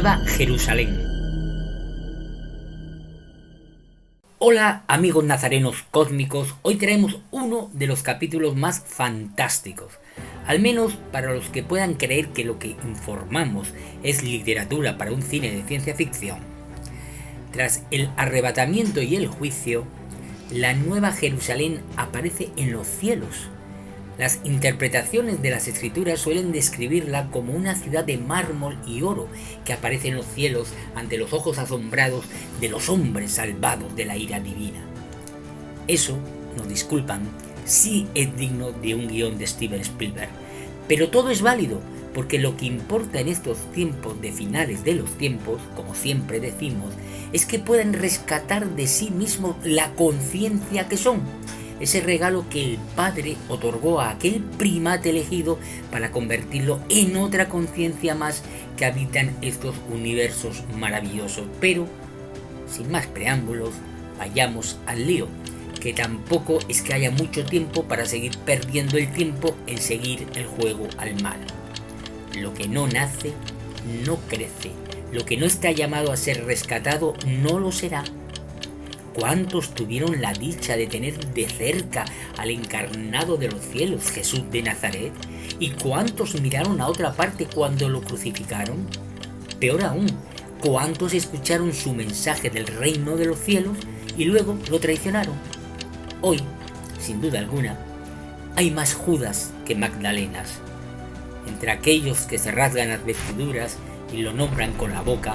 Nueva Jerusalén. Hola amigos nazarenos cósmicos, hoy traemos uno de los capítulos más fantásticos, al menos para los que puedan creer que lo que informamos es literatura para un cine de ciencia ficción. Tras el arrebatamiento y el juicio, la Nueva Jerusalén aparece en los cielos. Las interpretaciones de las escrituras suelen describirla como una ciudad de mármol y oro que aparece en los cielos ante los ojos asombrados de los hombres salvados de la ira divina. Eso, nos disculpan, sí es digno de un guión de Steven Spielberg, pero todo es válido porque lo que importa en estos tiempos de finales de los tiempos, como siempre decimos, es que puedan rescatar de sí mismos la conciencia que son. Ese regalo que el Padre otorgó a aquel primate elegido para convertirlo en otra conciencia más que habitan estos universos maravillosos. Pero, sin más preámbulos, vayamos al lío, que tampoco es que haya mucho tiempo para seguir perdiendo el tiempo en seguir el juego al mal. Lo que no nace, no crece. Lo que no está llamado a ser rescatado, no lo será. ¿Cuántos tuvieron la dicha de tener de cerca al encarnado de los cielos, Jesús de Nazaret? ¿Y cuántos miraron a otra parte cuando lo crucificaron? Peor aún, ¿cuántos escucharon su mensaje del reino de los cielos y luego lo traicionaron? Hoy, sin duda alguna, hay más Judas que Magdalenas. Entre aquellos que se rasgan las vestiduras y lo nombran con la boca,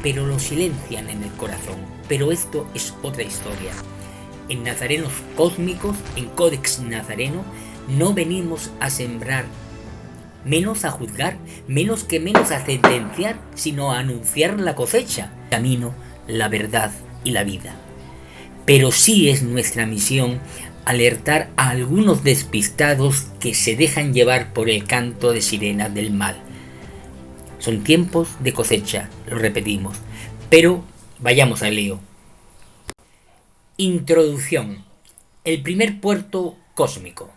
pero lo silencian en el corazón. Pero esto es otra historia. En Nazarenos Cósmicos, en Codex Nazareno, no venimos a sembrar, menos a juzgar, menos a sentenciar, sino a anunciar la cosecha, el camino, la verdad y la vida. Pero sí es nuestra misión alertar a algunos despistados que se dejan llevar por el canto de sirenas del mal. Son tiempos de cosecha, lo repetimos, pero vayamos al lío. Introducción. El primer puerto cósmico.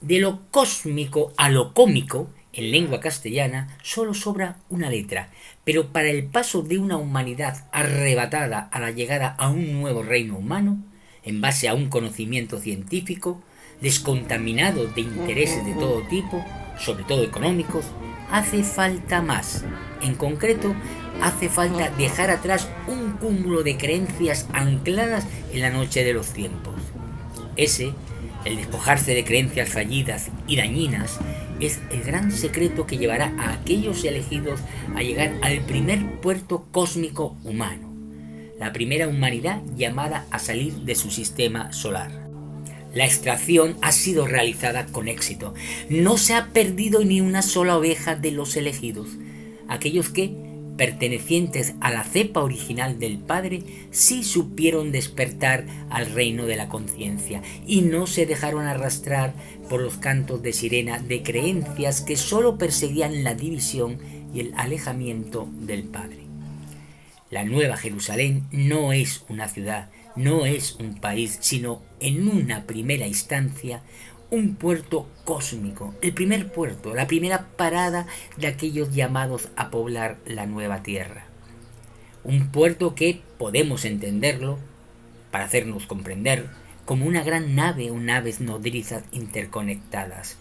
De lo cósmico a lo cómico, en lengua castellana, solo sobra una letra, pero para el paso de una humanidad arrebatada a la llegada a un nuevo reino humano, en base a un conocimiento científico, descontaminado de intereses de todo tipo, sobre todo económicos, hace falta más. En concreto, hace falta dejar atrás un cúmulo de creencias ancladas en la noche de los tiempos. El despojarse de creencias fallidas y dañinas, es el gran secreto que llevará a aquellos elegidos a llegar al primer puerto cósmico humano, la primera humanidad llamada a salir de su sistema solar. La extracción ha sido realizada con éxito. No se ha perdido ni una sola oveja de los elegidos. Aquellos que, pertenecientes a la cepa original del Padre, sí supieron despertar al reino de la conciencia y no se dejaron arrastrar por los cantos de sirena de creencias que solo perseguían la división y el alejamiento del Padre. La Nueva Jerusalén no es una ciudad, no es un país, sino en una primera instancia un puerto cósmico, el primer puerto, la primera parada de aquellos llamados a poblar la nueva tierra. Un puerto que podemos entenderlo, para hacernos comprender, como una gran nave o naves nodrizas interconectadas.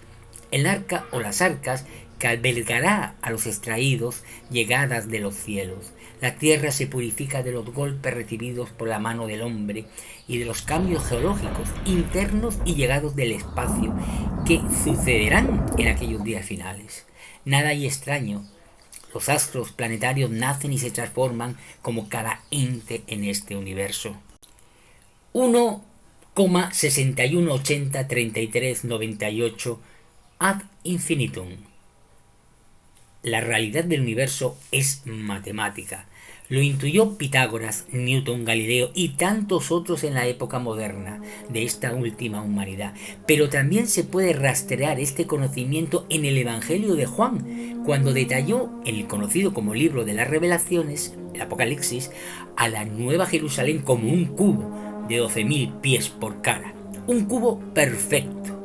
El arca o las arcas que albergará a los extraídos llegadas de los cielos. La tierra se purifica de los golpes recibidos por la mano del hombre y de los cambios geológicos internos y llegados del espacio que sucederán en aquellos días finales. Nada hay extraño. Los astros planetarios nacen y se transforman como cada ente en este universo. 1,61803398 ad infinitum. La realidad del universo es matemática. Lo intuyó Pitágoras, Newton, Galileo y tantos otros en la época moderna de esta última humanidad. Pero también se puede rastrear este conocimiento en el Evangelio de Juan, cuando detalló en el conocido como libro de las Revelaciones, el Apocalipsis, a la Nueva Jerusalén como un cubo de 12.000 pies por cara. Un cubo perfecto.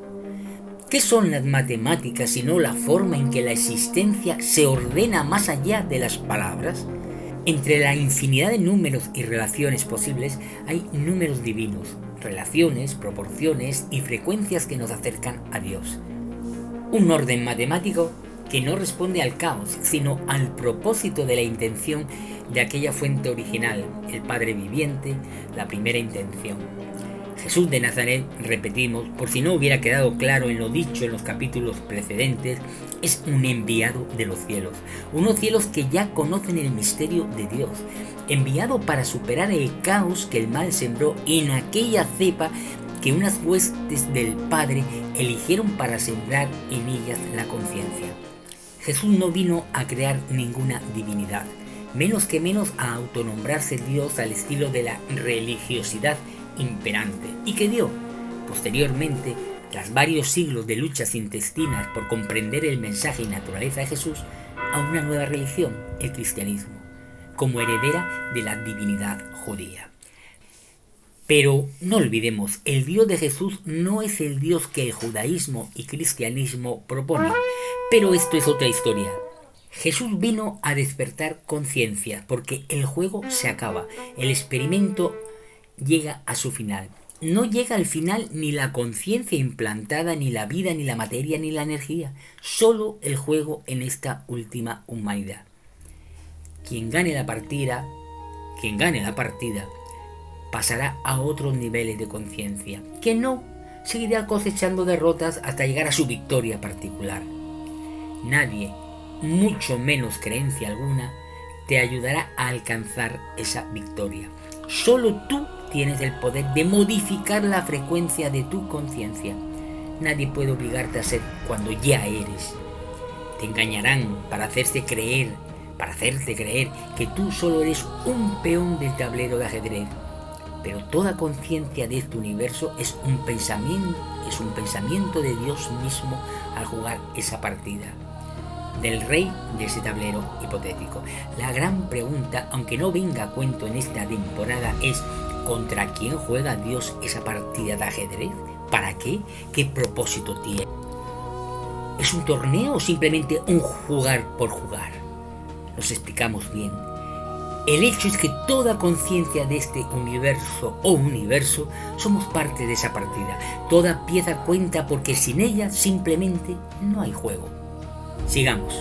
¿Qué son las matemáticas sino la forma en que la existencia se ordena más allá de las palabras? Entre la infinidad de números y relaciones posibles hay números divinos, relaciones, proporciones y frecuencias que nos acercan a Dios. Un orden matemático que no responde al caos, sino al propósito de la intención de aquella fuente original, el Padre viviente, la primera intención. Jesús de Nazaret, repetimos, por si no hubiera quedado claro en lo dicho en los capítulos precedentes, es un enviado de los cielos, unos cielos que ya conocen el misterio de Dios, enviado para superar el caos que el mal sembró en aquella cepa que unas huestes del Padre eligieron para sembrar en ellas la conciencia. Jesús no vino a crear ninguna divinidad, menos que menos a autonombrarse Dios al estilo de la religiosidad imperante, y que dio, posteriormente, tras varios siglos de luchas intestinas por comprender el mensaje y naturaleza de Jesús, a una nueva religión, el cristianismo, como heredera de la divinidad judía. Pero no olvidemos, el Dios de Jesús no es el Dios que el judaísmo y cristianismo proponen, pero esto es otra historia. Jesús vino a despertar conciencia, porque el juego se acaba, el experimento llega a su final. No llega al final ni la conciencia implantada, ni la vida, ni la materia, ni la energía. Solo el juego en esta última humanidad. Quien gane la partida, pasará a otros niveles de conciencia. Quien no, seguirá cosechando derrotas hasta llegar a su victoria particular. Nadie, mucho menos creencia alguna, te ayudará a alcanzar esa victoria. Solo tú tienes el poder de modificar la frecuencia de tu conciencia. Nadie puede obligarte a ser cuando ya eres. Te engañarán para hacerte creer que tú solo eres un peón del tablero de ajedrez. Pero toda conciencia de este universo es un pensamiento de Dios mismo al jugar esa partida, del rey de ese tablero hipotético. La gran pregunta, aunque no venga a cuento en esta temporada, es ¿contra quién juega Dios esa partida de ajedrez? ¿Para qué? ¿Qué propósito tiene? ¿Es un torneo o simplemente un jugar por jugar? Nos explicamos bien. El hecho es que toda conciencia de este universo somos parte de esa partida. Toda pieza cuenta porque sin ella simplemente no hay juego. Sigamos.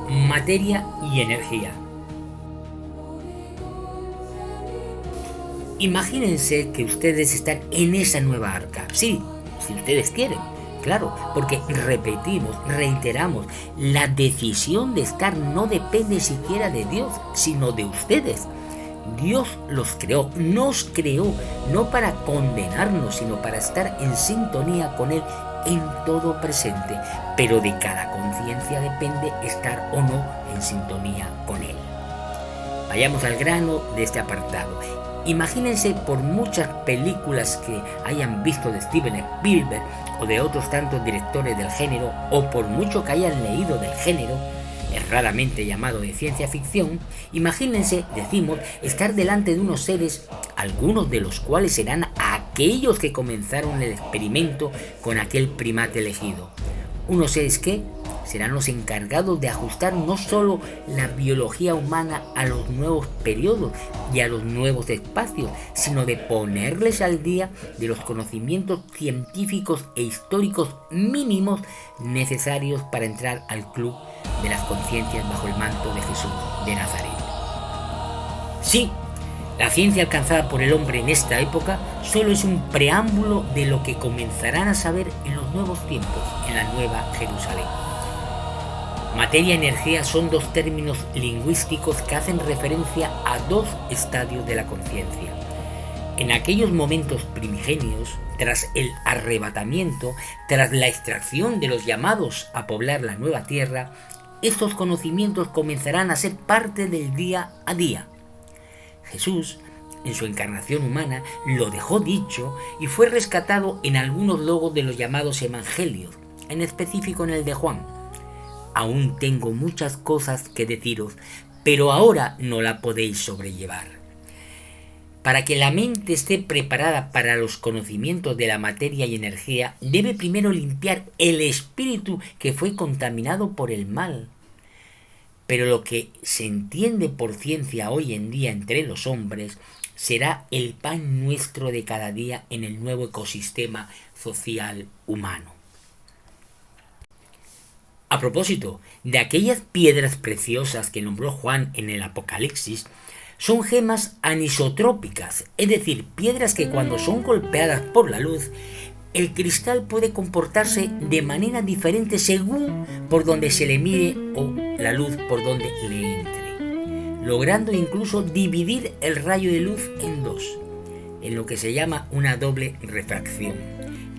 Materia y energía. Imagínense que ustedes están en esa nueva arca. Sí, si ustedes quieren. Claro, porque reiteramos, la decisión de estar no depende siquiera de Dios, sino de ustedes. Dios los creó, nos creó, no para condenarnos, sino para estar en sintonía con Él en todo presente. Pero de cada conciencia depende estar o no en sintonía con Él. Vayamos al grano de este apartado. Imagínense, por muchas películas que hayan visto de Steven Spielberg o de otros tantos directores del género, o por mucho que hayan leído del género, erradamente llamado de ciencia ficción, imagínense, decimos, estar delante de unos seres, algunos de los cuales serán aquellos que comenzaron el experimento con aquel primate elegido. Unos seres que serán los encargados de ajustar no solo la biología humana a los nuevos periodos y a los nuevos espacios, sino de ponerles al día de los conocimientos científicos e históricos mínimos necesarios para entrar al club de las conciencias bajo el manto de Jesús de Nazaret. Sí, la ciencia alcanzada por el hombre en esta época solo es un preámbulo de lo que comenzarán a saber en los nuevos tiempos, en la Nueva Jerusalén. Materia y energía son dos términos lingüísticos que hacen referencia a dos estadios de la conciencia. En aquellos momentos primigenios, tras el arrebatamiento, tras la extracción de los llamados a poblar la nueva tierra, estos conocimientos comenzarán a ser parte del día a día. Jesús, en su encarnación humana, lo dejó dicho y fue rescatado en algunos logos de los llamados evangelios, en específico en el de Juan. Aún tengo muchas cosas que deciros, pero ahora no la podéis sobrellevar. Para que la mente esté preparada para los conocimientos de la materia y energía, debe primero limpiar el espíritu que fue contaminado por el mal. Pero lo que se entiende por ciencia hoy en día entre los hombres será el pan nuestro de cada día en el nuevo ecosistema social humano. A propósito de aquellas piedras preciosas que nombró Juan en el Apocalipsis, son gemas anisotrópicas, es decir, piedras que cuando son golpeadas por la luz, el cristal puede comportarse de manera diferente según por donde se le mire o la luz por donde le entre, logrando incluso dividir el rayo de luz en dos, en lo que se llama una doble refracción,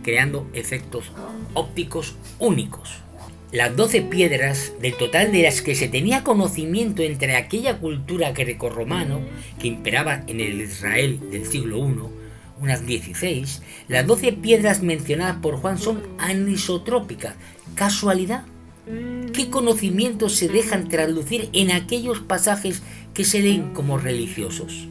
creando efectos ópticos únicos. Las 12 piedras, del total de las que se tenía conocimiento entre aquella cultura grecorromano que imperaba en el Israel del siglo I, unas 16, las 12 piedras mencionadas por Juan son anisotrópicas. ¿Casualidad? ¿Qué conocimientos se dejan traducir en aquellos pasajes que se leen como religiosos?